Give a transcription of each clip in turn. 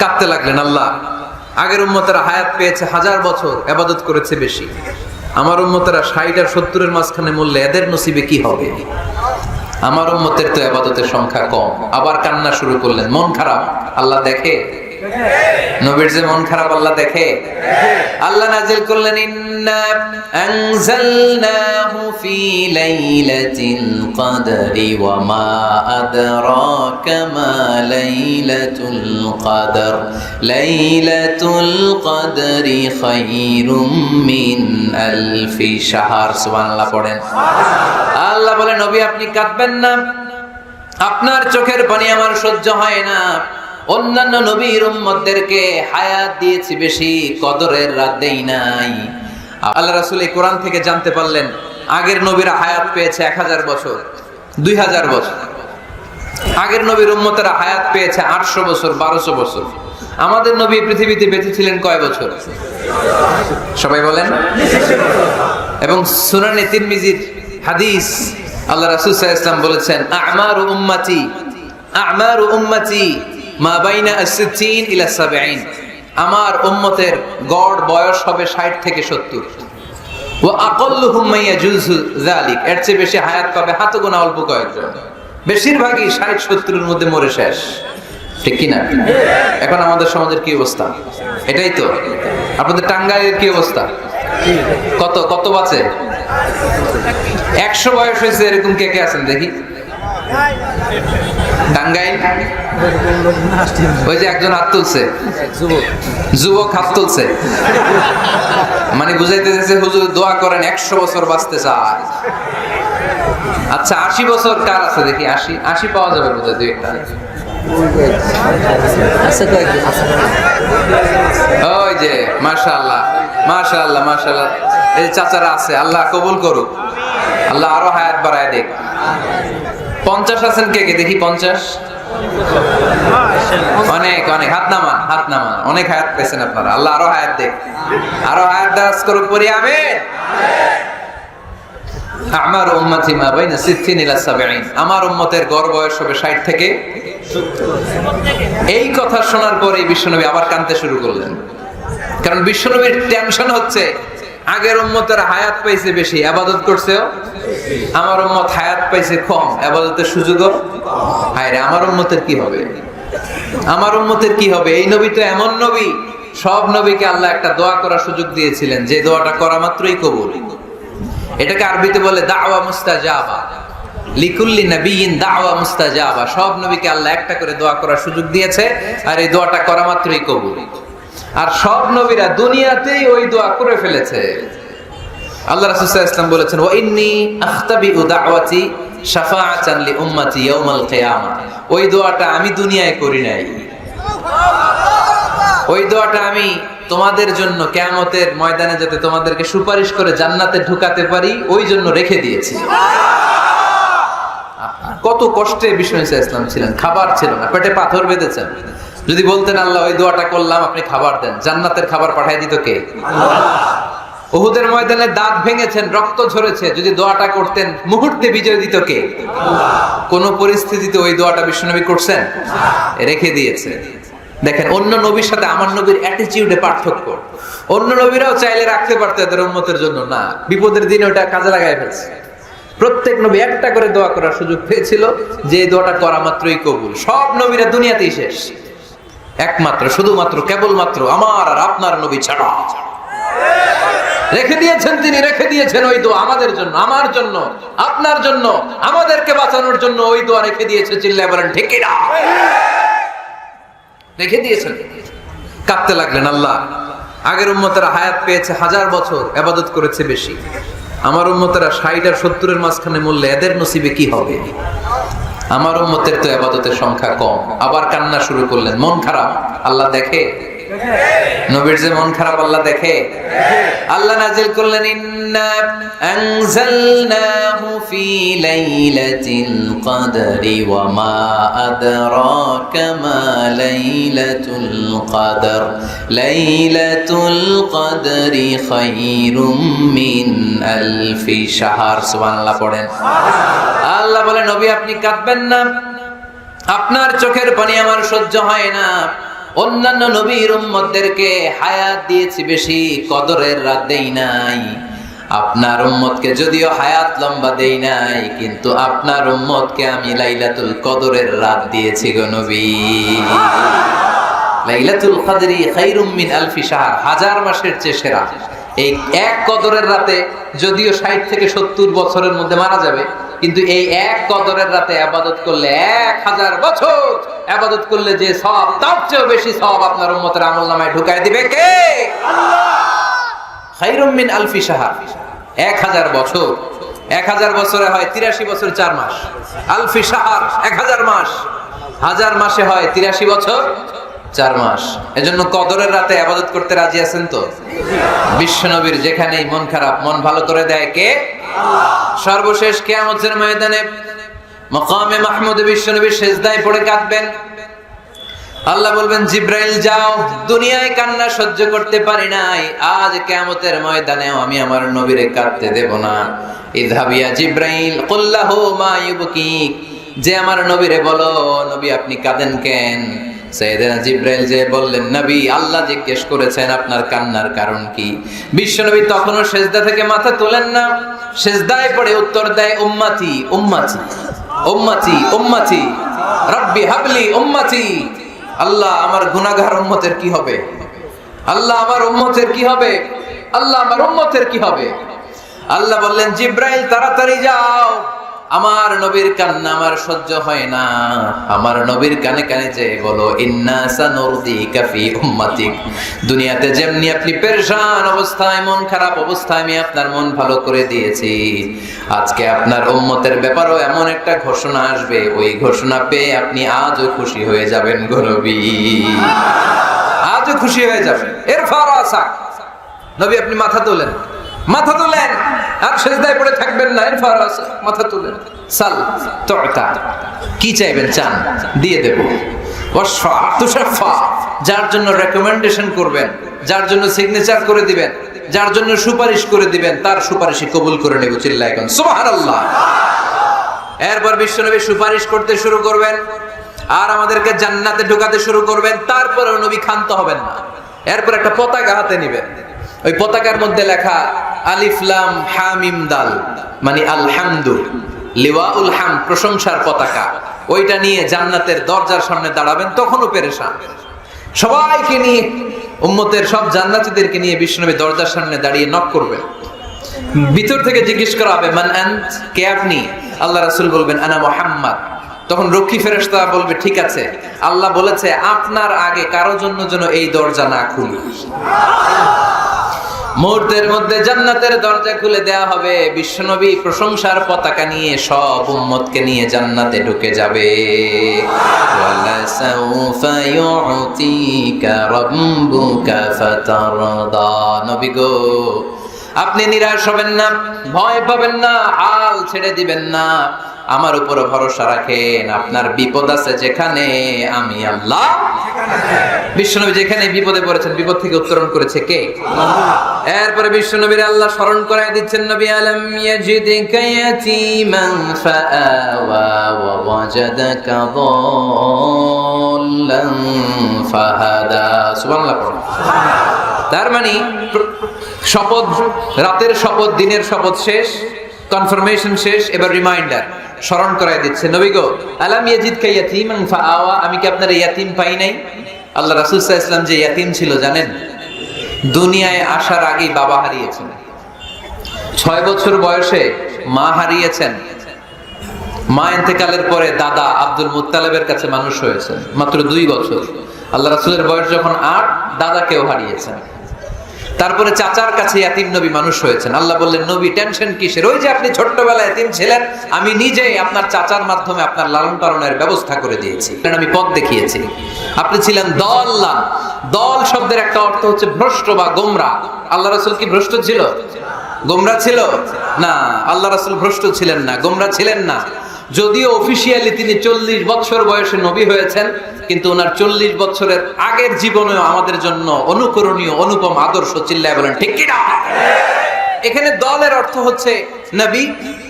কাঁদতে লাগলেন, আল্লাহ আগের উম্মতেরা হায়াত পেয়েছে 1000 বছর, ইবাদত করেছে বেশি, আমার উম্মতেরা 60 আর 70 এর মাঝখানে মরলে এদের নসিবে কি হবে? আমার উম্মতের তো ইবাদতের সংখ্যা কম। আবার কান্না শুরু করলেন, মন খারাপ আল্লাহ দেখে, নবীর যে মন খারাপ আল্লাহ দেখে। আল্লাহ নাজিল করলেন, ইন্না আনজালনাহু ফি লাইলাতিল কদরি ওয়া মা আদরাকা মা লাইলাতুল কদর লাইলাতুল কদরি খায়রুম মিন আলফি শাহর। সুবহানাল্লাহ পড়েন। আল্লাহ বলে, নবী আপনি কাঁদবেন না, আপনার চোখের পানি আমার সহ্য হয় না। অন্যান্য নবীর উম্মতদেরকে হায়াত দিয়েছি বেশি, কদরের রাত দেই নাই। আল্লাহ রাসূল এই কোরআন থেকে জানতে পারলেন আগের নবীরা হায়াত পেয়েছে 1000 বছর, 2000 বছর। আগের নবীর উম্মতেরা হায়াত পেয়েছে 800 বছর, 1200 বছর। আমাদের নবী পৃথিবীতে বেঁচে ছিলেন কয় বছর? সবাই বলেন। এবং সুনানে তিরমিজির হাদিস, আল্লাহ রাসূল সাল্লাল্লাহু আলাইহি ওয়াসাল্লাম বলেছেন, আমারু উম্মতি মা বাইনা আস-সিত্তিন ইলা 70। আমার উম্মতের গড় বয়স হবে 60 থেকে 70। ওয়া আকাল্লুহুম মা ইয়াজুজু যালিক, এর চেয়ে বেশি হায়াত পাবে হাতে গোনা অল্প কয়েকজন। বেশিরভাগই 60-70 এর মধ্যে মরে শেষ, ঠিক কি না? এখন আমাদের সমাজের কি অবস্থা? এটাই তো। আপনাদের টাঙ্গাইলের কি অবস্থা? কত কত বাঁচে? 100 বয়স হয়েছে এরকম কে কে আছেন দেখি? টাঙ্গাইল ওই যে একজন হাত তুলছে, যুবক হাত তুলছে, মানে বুঝাইতে চাইছে হুজুর দোয়া করেন 100 বছর বাঁচতে চায়। আচ্ছা 80 বছর কার আছে দেখি? 80 পাওয়া যাবে বোধহয় দুই একটা। ওই যে মাশাআল্লাহ মাশাআল্লাহ মাশাআল্লাহ, এই চাচারা আছে, আল্লাহ কবুল করুক, আল্লাহ আরো হায়াত বাড়ায় দেখ। 50 আছেন কে কে দেখি? 50 অনেক অনেক, হাত নামান হাত নামান, অনেক হায়াত পেয়েছেন আপনারা, আল্লাহ আরো হায়াত দেখ, আরো হায়াত দারাজ করুক, পড়ি আমিন। আমার উম্মতি মা বাইনা 60 ইলা 70, আমার উম্মতের গড় বয়স হবে 60 থেকে 70। এই কথা শোনার পরে বিশ্বনবী আবার কাঁদতে শুরু করলেন, কারণ বিশ্বনবীর টেনশন হচ্ছে আগের উম্মতেরা হায়াত পাইছে বেশি, ইবাদত করছেও, আমার উম্মত হায়াত পাইছে কম, ইবাদতের সুযোগও। হায়রে আমার উম্মতের কি হবে? আমার উম্মতের কি হবে? এই নবী তো এমন নবী, সব নবীকে আল্লাহ একটা দোয়া করার সুযোগ দিয়েছিলেন, যে দোয়াটা করা মাত্রই কবুল। এটাকে আরবিতে বলে দাওয়া মুস্তাজাবা, লিকুল্লি নবিয়িন দাওয়া মুস্তাজাবা। সব নবীকে আল্লাহ একটা করে দোয়া করার সুযোগ দিয়েছে, আর এই দোয়াটা করা মাত্রই কবুল। আর সব নবীরা দুনিয়াতেই ওই দোয়া করে ফেলেছে। আল্লাহ রাসূল সাল্লাল্লাহু আলাইহি ওয়াসাল্লাম বলেছেন, ওয়া ইন্নী আখতাবিউ দাওয়াতি শাফাআতান লি উম্মতি ইয়াউমাল কিয়ামাহ। ওই দোয়াটা আমি দুনিয়ায় করি নাই, ওই দোয়াটা আমি তোমাদের জন্য কিয়ামতের ময়দানে যাতে তোমাদেরকে সুপারিশ করে জান্নাতে ঢুকাতে পারি, ওই জন্য রেখে দিয়েছি। কত কষ্টে বিষ্ণু ইসলাম ছিলেন, খাবার ছিল না, পেটে পাথর বেঁধেছেন। যদি বলতেন আল্লাহ ওই দোয়াটা করলাম, আপনি খাবার দেন, জান্নাতের খাবার পাঠিয়ে দিত কে? আল্লাহ। উহুদের ময়দানে দাঁত ভেঙেছেন, রক্ত ঝরেছে, যদি দোয়াটা করতেন মুহূর্তে বিজয় দিত কে? আল্লাহ। কোন পরিস্থিতিতে ওই দোয়াটা বিশ্বনবী করছেন? রেখে দিয়েছে। দেখেন, অন্য নবীর সাথে আমার নবীর অ্যাটিটিউডে পার্থক্য। অন্য নবীরাও চাইলে রাখতে পারতো এদের উম্মতের জন্য, না, বিপদের দিনে ওটা কাজে লাগায় ফেলছে। প্রত্যেক নবী একটা করে দোয়া করার সুযোগ পেয়েছিল, যে দোয়াটা করা মাত্রই কবুল। সব নবীরা দুনিয়াতেই শেষ, একমাত্র শুধুমাত্র কেবলমাত্র আমার আর আপনার নবী ছাড়া রেখে দিয়েছেন তিনি, রেখে দিয়েছেন ওই দোয়া আমাদের জন্য, আমার জন্য, আপনার জন্য, আমাদেরকে বাঁচানোর জন্য ওই দোয়া রেখে দিয়েছে। চিল্লায় বলেন ঠিক কি না? রেখে দিয়েছেন। কাঁদতে লাগলেন, আল্লাহ আগের উম্মতেরা হায়াত পেয়েছে 1000 বছর, ইবাদত করেছে বেশি, আমার উম্মতেরা 60 আর 70 এর মাঝখানে মরলে এদের নসিবে কি হবে? আমার উম্মতের তো ইবাদতের সংখ্যা কম। আবার কান্না শুরু করলেন, মন খারাপ আল্লাহ দেখে, নবীর যে মন খারাপ আল্লাহ দেখে। আল্লাহ নাজিল করলেন, ইন্না আনজালনাহু ফি লাইলাতিল কদরি ওয়া মা আদরাকা মা লাইলাতুল কদর লাইলাতুল কদরি খায়রুম মিন আলফি শাহর। সুবহানাল্লাহ পড়েন। আল্লাহ বলে, নবী আপনি কাঁদবেন না, আপনার চোখের পানি আমার সহ্য হয় না। অন্যান্য নবীর উম্মতদেরকে হায়াত দিয়েছি বেশি, কদরের রাত দেই নাই। আপনার উম্মতকে যদিও হায়াত লম্বা দেই নাই, কিন্তু আপনার উম্মতকে আমি লাইলাতুল কদরের রাত দিয়েছি গো নবী। লাইলাতুল কদরি খায়রুম মিন আলফি শাহর, হাজার মাসের চেয়ে সেরা। এই এক কদরের রাতে যদিও 60 থেকে 70 বছরের মধ্যে মারা যাবে, কিন্তু এই এক কদরের রাতে ইবাদত করলে 1000 বছর ইবাদত করলে যে সওয়াব, তার চেয়ে বেশি সওয়াব আপনার উম্মতের আমলনামায় ঢুকায় দিবে কে? আল্লাহ। খায়রুম মিন আলফি শাহর, 1000 বছর। 1000 বছরে হয় 83 বছর 4 মাস। আলফি শাহর 1000 মাস, 1000 মাসে হয় 83 বছর 4 মাস। এজন্য কদরের রাতে ইবাদত করতে রাজি আছেন তো? বিশ্বনবীর যেখানেই মন খারাপ, মন ভালো করে দেয় কে? আল্লাহ। সর্বশেষ কিয়ামতের ময়দানে মাকামে মাহমুদে বিশ্বনবী সিজদায় পড়ে কাঁদবেন। আল্লাহ বলবেন, জিব্রাইল যাও, দুনিয়ায় কান্না সহ্য করতে পারি নাই, আজ কিয়ামতের ময়দানেও আমি আমার নবীরে কাঁদতে দেব না। ইযহাবিয়া জিব্রাইল কুল্লাহু মা ইউবকিক, যে আমার নবীরে বলো, নবী আপনি কাঁদেন কেন? সাইয়েদনা জিব্রাইল যে বললেন, নবী আল্লাহ জিজ্ঞেস করেছেন আপনার কান্নার কারণ কি। বিশ্বনবী তখনও সিজদা থেকে মাথা তোলেন না, সিজদায় পড়ে উত্তর দেয়, উম্মতি উম্মতি উম্মতি উম্মতি রব্বি হাবলি উম্মতি। আল্লাহ আমার গুনাহগার উম্মতের কি হবে? আল্লাহ আমার উম্মতের কি হবে? আল্লাহ আমার উম্মতের কি হবে? আল্লাহ বললেন, জিব্রাইল তাড়াতাড়ি যাও, আমার নবীর কান্না আমার সহ্য হয় না। আমার নবীর কানে কানে যে বলো, ইন্না সানুরদিকা ফি উম্মাতিক, দুনিয়াতে যেমনি আপনি পেরেশান অবস্থায়, মন খারাপ অবস্থায় আমি আপনার মন ভালো করে দিয়েছি, আজকে আপনার উম্মতের ব্যাপারেও এমন একটা ঘোষণা আসবে, ওই ঘোষণা পেয়ে আপনি আজও খুশি হয়ে যাবেন গো নবী, আজও খুশি হয়ে যাবেন। এরফা রাসাক, নবী আপনি মাথা তোলেন, মাথা তোলেন, আর সিজদায় পড়ে থাকবেন না। এরফা রাসাক, মাথা তোলেন। সাল তুতা, কি চাইবেন চান, দিয়ে দেব। ওয়াশফা তুশাফা, যার জন্য রেকমেন্ডেশন করবেন, যার জন্য সিগনেচার করে দিবেন, যার জন্য সুপারিশ করে দিবেন, তার সুপারিশই কবুল করে নেব। চিল্লায় এখন সুবহানাল্লাহ। এরপর বিশ্বনবী সুপারিশ করতে শুরু করবেন আর আমাদেরকে জান্নাতে ঢোকাতে শুরু করবেন। তারপরেও নবী ক্ষান্ত হবেন না। এরপর একটা পতাকা হাতে নেবেন, ওই পতাকার মধ্যে লেখা আলিফ লাম হা মিম দাল, মানে আলহামদু, লিওয়াউল হামদ, প্রশংসার পতাকা। ওইটা নিয়ে জান্নাতের দরজার সামনে দাঁড়াবেন। তখনও পেরেশান, সবাইকে নিয়ে, উম্মতের সব জান্নাতীদেরকে নিয়ে বিশ্বনবী দরজার সামনে দাঁড়িয়ে নক করবেন। ভিতর থেকে জিজ্ঞেস করা হবে, মান আনত, কে আপনি? আল্লাহ রাসূল বলবেন, আনা মুহাম্মদ। তখন রক্ষী ফেরেশতা বলবে, ঠিক আছে, আল্লাহ বলেছে আপনার আগে কারো জন্য যেন এই দরজা না খুলি। মুহূর্তের মধ্যে জান্নাতের দরজা খুলে দেয়া হবে। বিশ্বনবী প্রশংসার পতাকা নিয়ে সব উম্মতকে নিয়ে জান্নাতে ঢুকে যাবে। ওয়ালা সাউফা ইউতিকা রাব্বুকা ফাতারদা, নবী গো আপনি নিরাশ হবেন না, ভয় পাবেন না, হাল ছেড়ে দিবেন না, আমার উপর ভরসা রাখেন। আপনার বিপদ আছে যেখানে, আমি আল্লাহ। বিশ্বনবী যেখানে বিপদে পড়েছেন, বিপদ থেকে উত্তরণ করেছে কে? আল্লাহ। এরপরে বিশ্বনবীর আল্লাহ স্মরণ করায় দিচ্ছেন, নবী আলম ইয়াজিদিকা ইয়াতীমান ফাআওয়া ওয়া ওয়াজাদাকা দাল্লান ফাহাদা। সুবহানাল্লাহ। তার মানে শপথ, রাতের শপথ, দিনের শপথ শেষ, কনফার্মেশন শেষ, এবার রিমাইন্ডার, স্মরণ করায় দিচ্ছে, নবী গো আলাম ইয়াজিদকা ইয়াতীমান ফাআওয়া, আমি কি আপনার ইয়াতীম পাই নাই? আল্লাহ রাসূল সাল্লাল্লাহু আলাইহি ওয়াসাল্লাম যে ইয়াতীম ছিল জানেন? দুনিয়ায় আসার আগেই বাবা হারিয়েছেন, 6 বছর বয়সে মা হারিয়েছেন, মা ইন্তেকালের পরে দাদা আব্দুল মুত্তালিবের কাছে মানুষ হয়েছেন মাত্র 2 বছর। আল্লাহ রাসূলের বয়স যখন 8, দাদাকেও হারিয়েছেন। তারপরে চাচার কাছে ইয়াতীম নবী মানুষ হয়েছেন। আল্লাহ বললেন, নবী টেনশন কিসের? ওই যে আপনি ছোট্টবেলায় ইয়াতীম ছিলেন, আমি নিজেই আপনার চাচার মাধ্যমে আপনার লালন পালনের ব্যবস্থা করে দিয়েছি, আমি পথ দেখিয়েছি। আপনি ছিলেন দল্লান। দল শব্দের একটা অর্থ হচ্ছে ভ্রষ্ট বা গোমরা। আল্লাহ রাসূল কি ভ্রষ্ট ছিল? গোমরা ছিল না। আল্লাহ রাসূল ভ্রষ্ট ছিলেন না, গোমরা ছিলেন না। যদিও অফিশিয়ালি তিনি 40 বছর বয়সে নবী হয়েছেন, কিন্তু ওনার 40 বছরের আগের জীবনেও আমাদের জন্য অনুকরণীয়, অনুপম আদর্শ। চিল্লায় বলেন ঠিক কি না? এখানে দলের অর্থ হচ্ছে, Nabi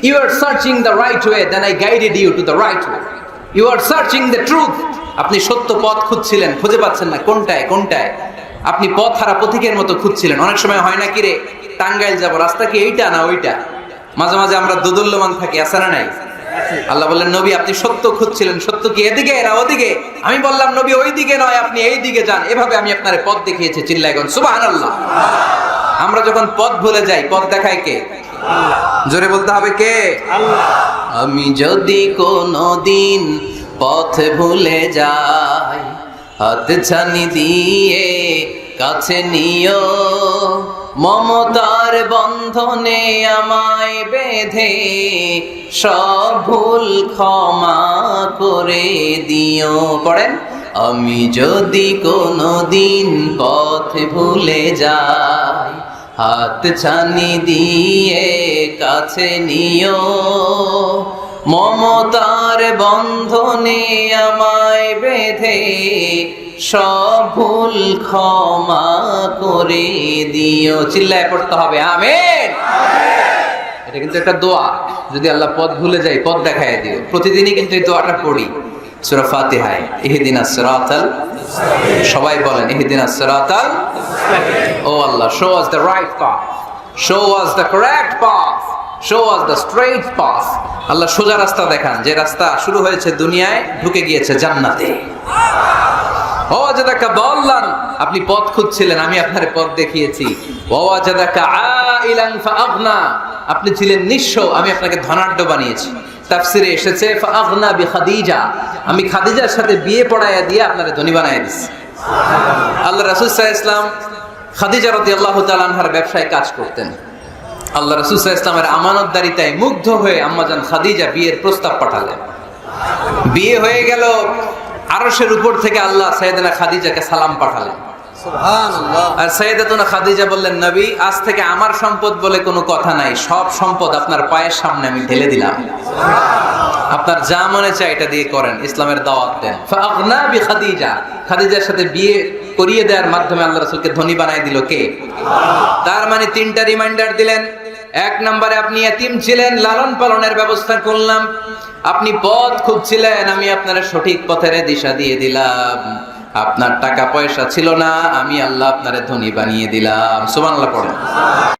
you are searching the right way, then I guided you to the right way, you are searching the truth, আপনি সত্য পথ খুঁজছিলেন, খুঁজে পাচ্ছেন না, কোনটায় কোনটায় আপনি পথ হারা পথিকের মতো খুঁজছিলেন। অনেক সময় হয় না কি রে, টাঙ্গাইল যাবো, রাস্তা কি এইটা না ওইটা? মাঝে মাঝে আমরা দোদুল্যমান থাকি, আছে না নাই? আল্লাহ বললেন নবী আপনি সত্য খুঁজছিলেন, সত্য কি এদিকে না ওদিকে? আমি বললাম নবী ওই দিকে নয়, আপনি এই দিকে যান। এভাবে আমি আপনার পথ দেখিয়েছি। চিল্লায় গন সুবহানাল্লাহ। আমরা যখন পথ ভুলে যাই, পথ দেখায় কে? জোরে বলতে হবে কে? আল্লাহ। আমি যদি কোনদিন পথ ভুলে যাই, হাত ছানি দিয়ে কাছে নিও, মমতার বন্ধনে আমায় বেঁধে সব ভুল ক্ষমা করে দিও। পড়েন, আমি যদি কোনদিন পথ ভুলে যাই, হাত ছানি দিয়ে কাছে নিও, মমতার বন্ধনে আমায় বেঁধে সব ভুল ক্ষমা করে দিও। চিল্লায় পড়তে হবে আমিন। এটা কিন্তু একটা দোয়া, যদি আল্লাহ পথ ভুলে যাই পথ দেখায় দিও। প্রতিদিনই কিন্তু এই দোয়াটা পড়ি সূরা ফাতিহায়, ইহদিনাস সিরাতাল, সবাই বলেন ইহদিনাস সিরাতাল। ও আল্লাহ, show us the right path, show us the correct path, show us the straight path. আল্লাহ সোজা রাস্তা দেখান, যে রাস্তা শুরু হয়েছে দুনিয়ায় ঢুকে গিয়েছে জান্নাতে। ওয়াজাদাকা দাল্লান, আপনি পথ খুঁজছিলেন, আমি আপনার পথ দেখিয়েছি। ওয়াজাদাকা আইলান ফাআগনা, আপনি ছিলেন নিঃস্ব, আমি আপনাকে ধনাঢ্য বানিয়েছি। তাফসিরে এসেছে ফাআগনা বিখাদিজা, আমি খাদিজার সাথে বিয়ে পড়াইয়া দিয়ে আপনারে ধনী বানাইয়া দিয়েছি। আল্লাহ রাসূল সাল্লাল্লাহু আলাইহি ওয়াসাল্লাম খাদিজা রাদিয়াল্লাহু তাআলা আনহার ব্যবসায় কাজ করতেন। আল্লাহ রাসূল সাল্লাল্লাহু আলাইহি ওয়াসাল্লামের আমানতদারিতায় মুগ্ধ হয়ে আম্মাজান খাদিজা বিয়ের প্রস্তাব পাঠালেন। বিয়ে হয়ে গেল, আরশের উপর থেকে আল্লাহ সাইয়েদানা খাদিজাকে সালাম পাঠালেন। সুবহানাল্লাহ। আর সাইয়েদাতুনা খাদিজা বললেন নবী, আজ থেকে আমার সম্পদ বলে কোনো কথা নাই, সব সম্পদ আপনার পায়ের সামনে আমি ঢেলে দিলাম। আপনার যা মনে চায় এটা দিয়ে করেন, ইসলামের দাওয়াত দেন। ফাআগনা বিখাদিজা, খাদিজার সাথে বিয়ে করিয়ে দেওয়ার মাধ্যমে আল্লাহ রাসূলকে ধনী বানায় দিল কে? তার মানে তিনটা রিমাইন্ডার দিলেন। এক নম্বরে আপনি এতিম ছিলেন, লালন পালনের ব্যবস্থা করলাম। আপনি পথ খুঁজছিলেন, আমি আপনার সঠিক পথের দিশা দিয়ে দিলাম। আপনার টাকা পয়সা ছিল না, আমি আল্লাহ আপনারে ধনী বানিয়ে দিলাম। সুবহানাল্লাহ পড়েন।